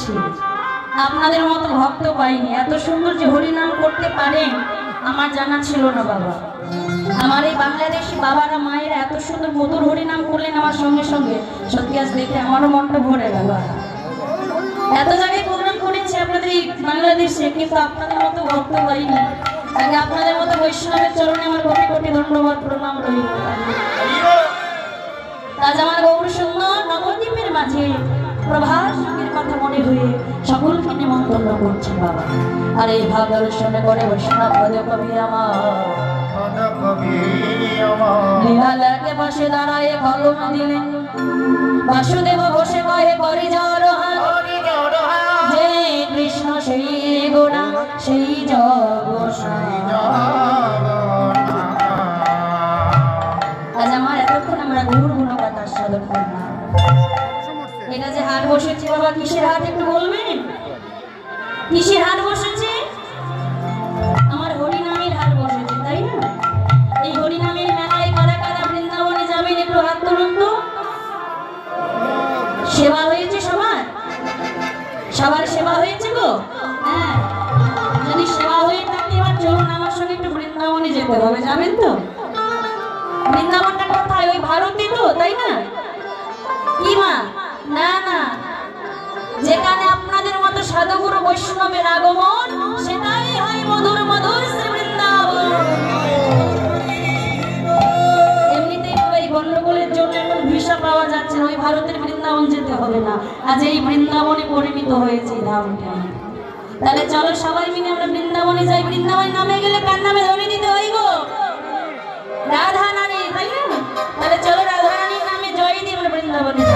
করেছি, আপনাদের মতো ভক্ত পাইনি। এত সুন্দর যে হরিনাম করতে পারেন আমার জানা ছিল না বাবা। আমার এই বাংলাদেশি বাবারা মায়েরা এত সুন্দর মধুর হরিনাম করলেন আমার সঙ্গে সঙ্গে, সত্যি আজ দেখে আমারও মনটা ভরে গেল। এত জায়গায় প্রোগ্রাম করেছি আপনাদের এই বাংলাদেশে, কিন্তু আপনাদের মতো ভক্ত পাইনি। আগে আপনাদের মতো বৈষ্ণবের চরণে আমার কোটি কোটি ধন্যবাদ প্রণাম রইল। আজ আমার গৌর সুন্দর নবদ্বীপের মাঝে প্রভাস যুগের কথা মনে হয়ে সকলকে নিমন্ত্রণ করছি বাবা। আর এই ভাব দর্শনে করে বৈষ্ণব কবি আমার বসে দাঁড়ায় কলম দিলেন, বাসুদেব বসে কয়ে করি জড়হান, যে কৃষ্ণ সেই গোড়া সেই জগৎ। আজ আমার এতক্ষণ আমরা গুরুর গুণগাথা সাধন করলাম। এটা যে হাট বসেছে বাবা, কিসের হাট একটু বলবেন? কিসের হাট বসেছে? আমার হরিনামের হাট বসেছে, তাই না? এই হরিনামের মেলায় কারা কারা বৃন্দাবনে যাবেন একটু হাত তুলুন তো। সেবা হয়েছে সবার? সবার সেবা হয়েছে গো? হ্যাঁ, যদি সেবা হয়ে থাকে এবার চলুন আমার সঙ্গে একটু বৃন্দাবনে যেতে হবে। যাবেন তো? বৃন্দাবনটা কোথায়? ওই ভারতে তো, তাই না? কি মা? না না, যেখানে আপনাদের মতো সাধুগুরু বৈষ্ণবের আগমন সেটাই হয় মধুর মধুর শ্রী বৃন্দাবন। এমনিতেই বাবা এই গন্ডগোলের জন্য এখন ভিসা পাওয়া যাচ্ছে না, ওই ভারতের বৃন্দাবন যেতে হবে না, আজ এই বৃন্দাবনে পরিণত হয়েছে ধামটা। তাহলে চলো সবাই মিলে আমরা বৃন্দাবনে যাই। বৃন্দাবন নামে গেলে কার নামে ধ্বনি দিতে হয় গো? রাধা রানী, তাই না? তাহলে চলো রাধা রানীর নামে জয় দিয়ে আমরা বৃন্দাবনে যাই।